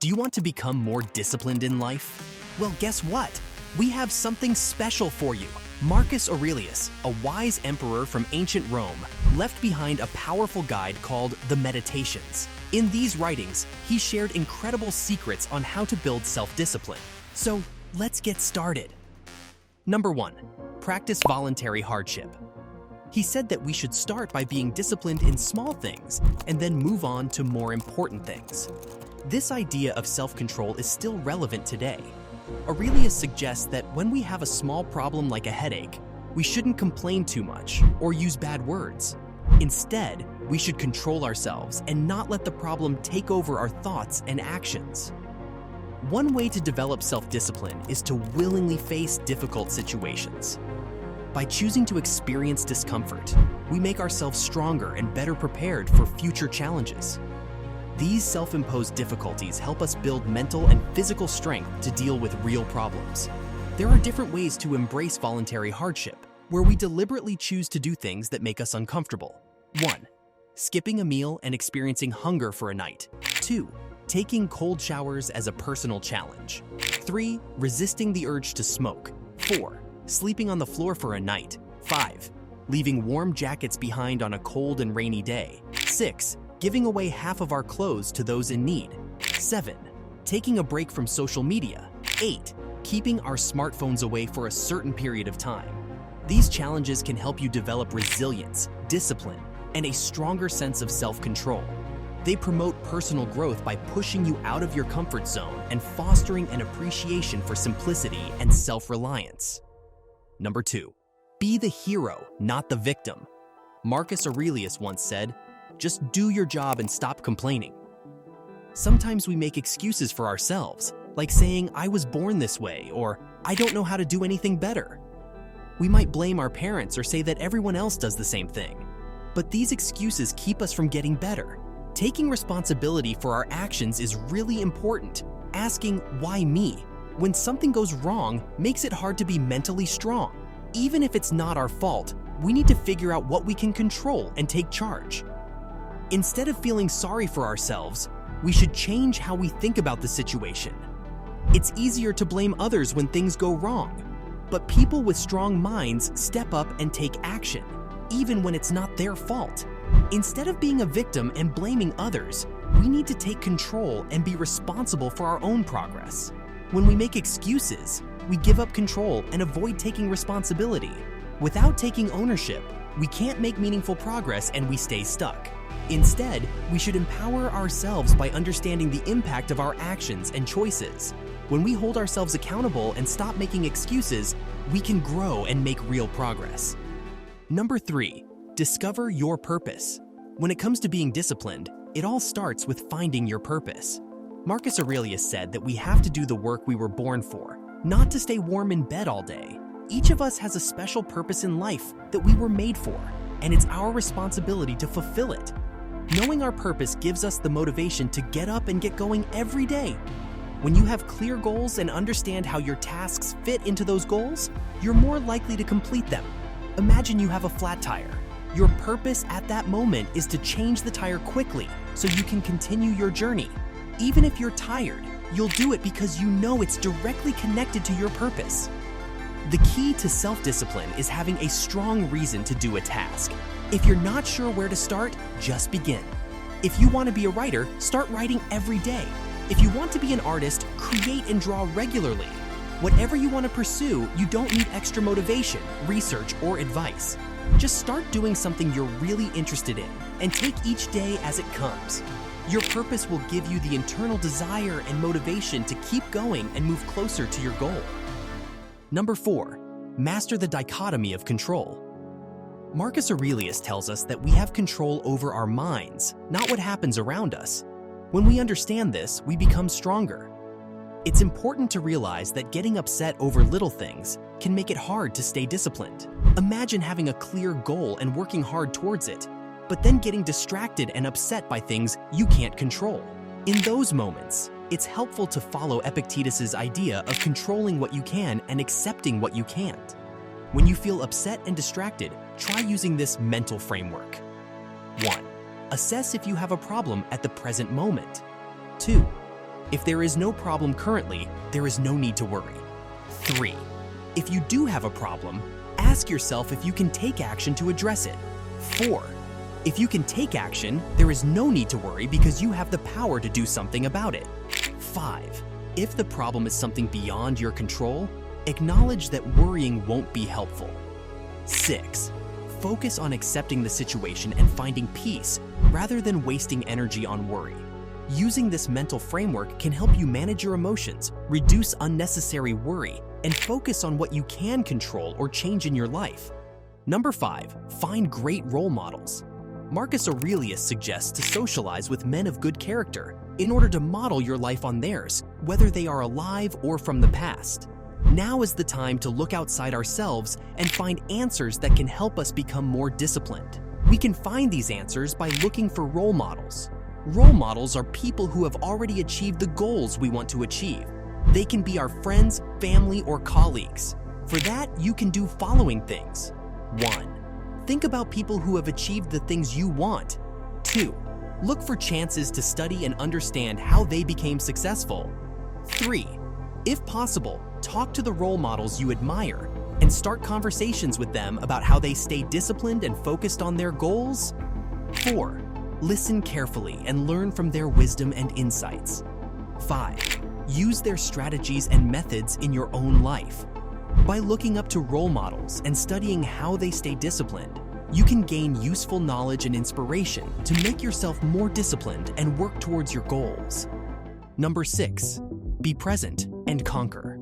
Do you want to become more disciplined in life? Well, guess what? We have something special for you. Marcus Aurelius, a wise emperor from ancient Rome, left behind a powerful guide called the Meditations. In these writings, he shared incredible secrets on how to build self-discipline. So, let's get started. Number 1. Practice voluntary hardship. He said that we should start by being disciplined in small things and then move on to more important things. This idea of self-control is still relevant today. Aurelius suggests that when we have a small problem like a headache, we shouldn't complain too much or use bad words. Instead, we should control ourselves and not let the problem take over our thoughts and actions. One way to develop self-discipline is to willingly face difficult situations. By choosing to experience discomfort, we make ourselves stronger and better prepared for future challenges. These self-imposed difficulties help us build mental and physical strength to deal with real problems. There are different ways to embrace voluntary hardship, where we deliberately choose to do things that make us uncomfortable. 1. Skipping a meal and experiencing hunger for a night. 2. Taking cold showers as a personal challenge. 3. Resisting the urge to smoke. 4. Sleeping on the floor for a night. 5. Leaving warm jackets behind on a cold and rainy day. 6. Giving away half of our clothes to those in need. 7. Taking a break from social media. 8. Keeping our smartphones away for a certain period of time. These challenges can help you develop resilience, discipline, and a stronger sense of self-control. They promote personal growth by pushing you out of your comfort zone and fostering an appreciation for simplicity and self-reliance. Number 2. Be the hero, not the victim. Marcus Aurelius once said, "Just do your job and stop complaining." Sometimes we make excuses for ourselves, like saying, "I was born this way," or "I don't know how to do anything better." We might blame our parents or say that everyone else does the same thing. But these excuses keep us from getting better. Taking responsibility for our actions is really important. Asking, "Why me?" when something goes wrong makes it hard to be mentally strong. Even if it's not our fault, we need to figure out what we can control and take charge. Instead of feeling sorry for ourselves, we should change how we think about the situation. It's easier to blame others when things go wrong, but people with strong minds step up and take action, even when it's not their fault. Instead of being a victim and blaming others, we need to take control and be responsible for our own progress. When we make excuses, we give up control and avoid taking responsibility. Without taking ownership, we can't make meaningful progress and we stay stuck. Instead, we should empower ourselves by understanding the impact of our actions and choices. When we hold ourselves accountable and stop making excuses, we can grow and make real progress. Number 3. Discover your purpose. When it comes to being disciplined, it all starts with finding your purpose. Marcus Aurelius said that we have to do the work we were born for, not to stay warm in bed all day. Each of us has a special purpose in life that we were made for, and it's our responsibility to fulfill it. Knowing our purpose gives us the motivation to get up and get going every day. When you have clear goals and understand how your tasks fit into those goals, you're more likely to complete them. Imagine you have a flat tire. Your purpose at that moment is to change the tire quickly so you can continue your journey. Even if you're tired, you'll do it because you know it's directly connected to your purpose. The key to self-discipline is having a strong reason to do a task. If you're not sure where to start, just begin. If you want to be a writer, start writing every day. If you want to be an artist, create and draw regularly. Whatever you want to pursue, you don't need extra motivation, research, or advice. Just start doing something you're really interested in and take each day as it comes. Your purpose will give you the internal desire and motivation to keep going and move closer to your goal. Number 4. Master the dichotomy of control. Marcus Aurelius tells us that we have control over our minds, not what happens around us. When we understand this, we become stronger. It's important to realize that getting upset over little things can make it hard to stay disciplined. Imagine having a clear goal and working hard towards it, but then getting distracted and upset by things you can't control. In those moments, it's helpful to follow Epictetus's idea of controlling what you can and accepting what you can't. When you feel upset and distracted, try using this mental framework. 1. Assess if you have a problem at the present moment. 2. If there is no problem currently, there is no need to worry. 3. If you do have a problem, ask yourself if you can take action to address it. 4. If you can take action, there is no need to worry because you have the power to do something about it. 5. If the problem is something beyond your control, acknowledge that worrying won't be helpful. 6. Focus on accepting the situation and finding peace rather than wasting energy on worry. Using this mental framework can help you manage your emotions, reduce unnecessary worry, and focus on what you can control or change in your life. Number 5, find great role models. Marcus Aurelius suggests to socialize with men of good character in order to model your life on theirs, whether they are alive or from the past. Now is the time to look outside ourselves and find answers that can help us become more disciplined. We can find these answers by looking for role models. Role models are people who have already achieved the goals we want to achieve. They can be our friends, family, or colleagues. For that, you can do following things. 1. Think about people who have achieved the things you want. 2. Look for chances to study and understand how they became successful. 3. If possible, talk to the role models you admire and start conversations with them about how they stay disciplined and focused on their goals. 4. Listen carefully and learn from their wisdom and insights. 5. Use their strategies and methods in your own life. By looking up to role models and studying how they stay disciplined, you can gain useful knowledge and inspiration to make yourself more disciplined and work towards your goals. Number 6, be present and conquer.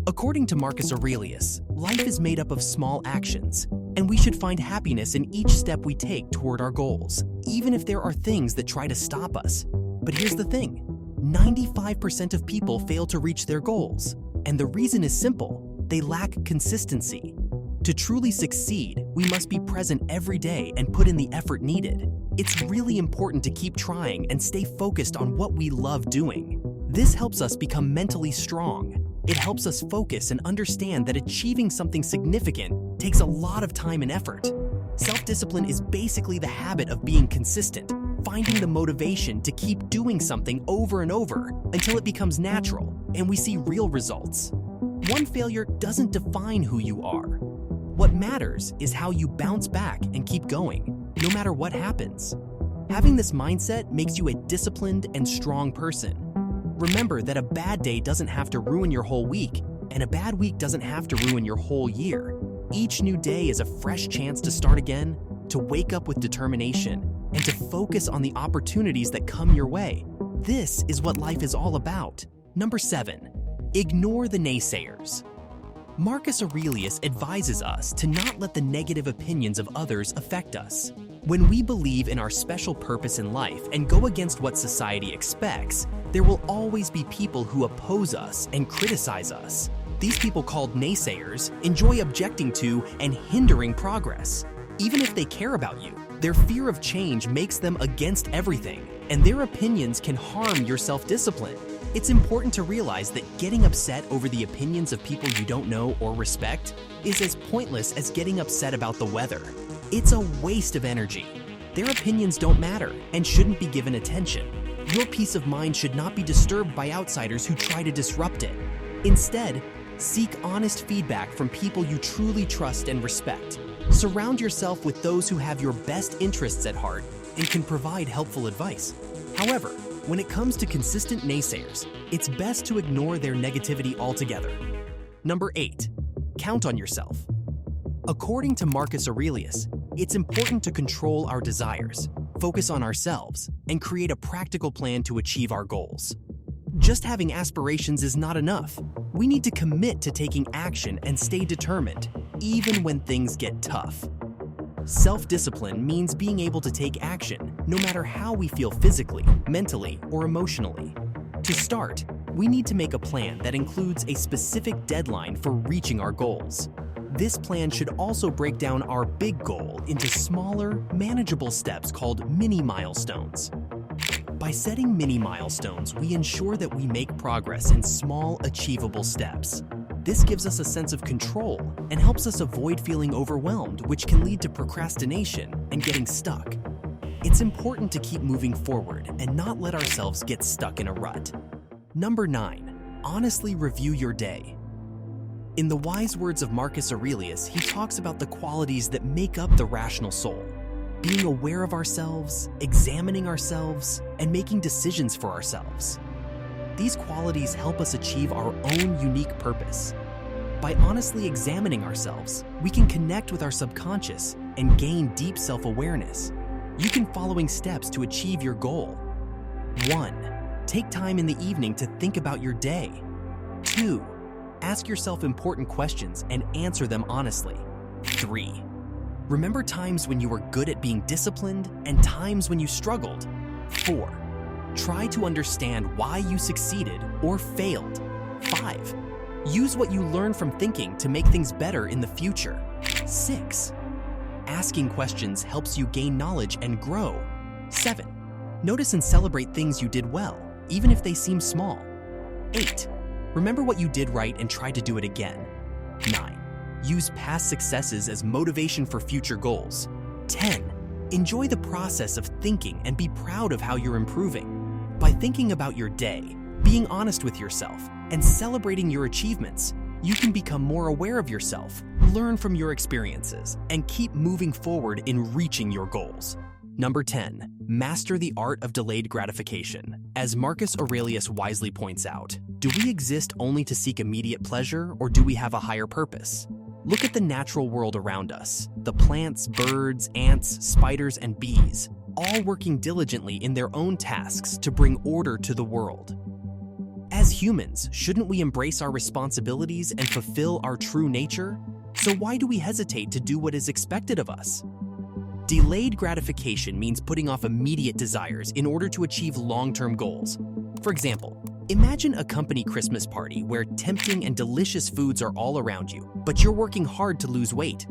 According to Marcus Aurelius, life is made up of small actions, and we should find happiness in each step we take toward our goals, even if there are things that try to stop us. But here's the thing, 95% of people fail to reach their goals, and the reason is simple. They lack consistency. To truly succeed, we must be present every day and put in the effort needed. It's really important to keep trying and stay focused on what we love doing. This helps us become mentally strong. It helps us focus and understand that achieving something significant takes a lot of time and effort. Self-discipline is basically the habit of being consistent, finding the motivation to keep doing something over and over until it becomes natural and we see real results. One failure doesn't define who you are. What matters is how you bounce back and keep going, no matter what happens. Having this mindset makes you a disciplined and strong person. Remember that a bad day doesn't have to ruin your whole week, and a bad week doesn't have to ruin your whole year. Each new day is a fresh chance to start again, to wake up with determination, and to focus on the opportunities that come your way. This is what life is all about. Number 7, ignore the naysayers. Marcus Aurelius advises us to not let the negative opinions of others affect us. When we believe in our special purpose in life and go against what society expects, there will always be people who oppose us and criticize us. These people, called naysayers, enjoy objecting to and hindering progress. Even if they care about you, their fear of change makes them against everything, and their opinions can harm your self-discipline. It's important to realize that getting upset over the opinions of people you don't know or respect is as pointless as getting upset about the weather. It's a waste of energy. Their opinions don't matter and shouldn't be given attention. Your peace of mind should not be disturbed by outsiders who try to disrupt it. Instead, seek honest feedback from people you truly trust and respect. Surround yourself with those who have your best interests at heart and can provide helpful advice. However, when it comes to consistent naysayers, it's best to ignore their negativity altogether. Number 8, count on yourself. According to Marcus Aurelius, it's important to control our desires, focus on ourselves, and create a practical plan to achieve our goals. Just having aspirations is not enough. We need to commit to taking action and stay determined, even when things get tough. Self-discipline means being able to take action, no matter how we feel physically, mentally, or emotionally. To start, we need to make a plan that includes a specific deadline for reaching our goals. This plan should also break down our big goal into smaller, manageable steps called mini milestones. By setting mini milestones, we ensure that we make progress in small, achievable steps. This gives us a sense of control and helps us avoid feeling overwhelmed, which can lead to procrastination and getting stuck. It's important to keep moving forward and not let ourselves get stuck in a rut. Number 9. Honestly review your day. In the wise words of Marcus Aurelius, he talks about the qualities that make up the rational soul. Being aware of ourselves, examining ourselves, and making decisions for ourselves. These qualities help us achieve our own unique purpose. By honestly examining ourselves, we can connect with our subconscious and gain deep self-awareness. You can following steps to achieve your goal. 1. Take time in the evening to think about your day. 2. Ask yourself important questions and answer them honestly. 3. Remember times when you were good at being disciplined and times when you struggled. 4. Try to understand why you succeeded or failed. 5. Use what you learned from thinking to make things better in the future. 6. Asking questions helps you gain knowledge and grow. 7. Notice and celebrate things you did well, even if they seem small. 8. Remember what you did right and try to do it again. 9. Use past successes as motivation for future goals. 10. Enjoy the process of thinking and be proud of how you're improving. By thinking about your day, being honest with yourself, and celebrating your achievements, you can become more aware of yourself, learn from your experiences, and keep moving forward in reaching your goals. Number 10. Master the art of delayed gratification. As Marcus Aurelius wisely points out, do we exist only to seek immediate pleasure, or do we have a higher purpose? Look at the natural world around us. The plants, birds, ants, spiders, and bees, all working diligently in their own tasks to bring order to the world. As humans, shouldn't we embrace our responsibilities and fulfill our true nature? So why do we hesitate to do what is expected of us? Delayed gratification means putting off immediate desires in order to achieve long-term goals. For example, imagine a company Christmas party where tempting and delicious foods are all around you, but you're working hard to lose weight.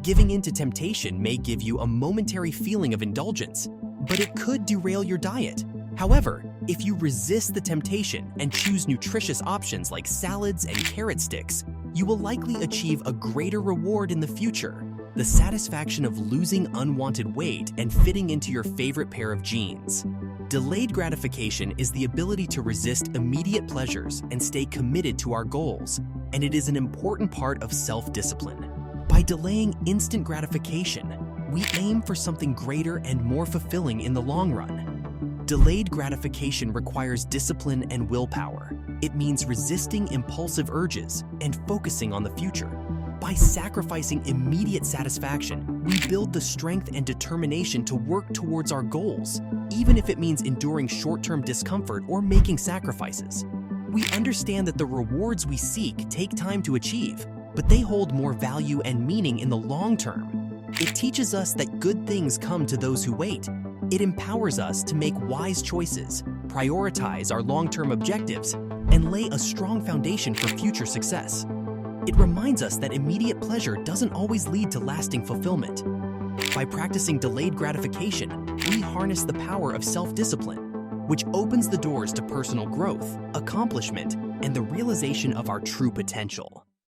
Giving in to temptation may give you a momentary feeling of indulgence, but it could derail your diet. However, if you resist the temptation and choose nutritious options like salads and carrot sticks, you will likely achieve a greater reward in the future. The satisfaction of losing unwanted weight and fitting into your favorite pair of jeans. Delayed gratification is the ability to resist immediate pleasures and stay committed to our goals, and it is an important part of self-discipline. By delaying instant gratification, we aim for something greater and more fulfilling in the long run. Delayed gratification requires discipline and willpower. It means resisting impulsive urges and focusing on the future. By sacrificing immediate satisfaction, we build the strength and determination to work towards our goals, even if it means enduring short-term discomfort or making sacrifices. We understand that the rewards we seek take time to achieve, but they hold more value and meaning in the long term. It teaches us that good things come to those who wait. It empowers us to make wise choices, prioritize our long-term objectives, and lay a strong foundation for future success. It reminds us that immediate pleasure doesn't always lead to lasting fulfillment. By practicing delayed gratification, we harness the power of self-discipline, which opens the doors to personal growth, accomplishment, and the realization of our true potential.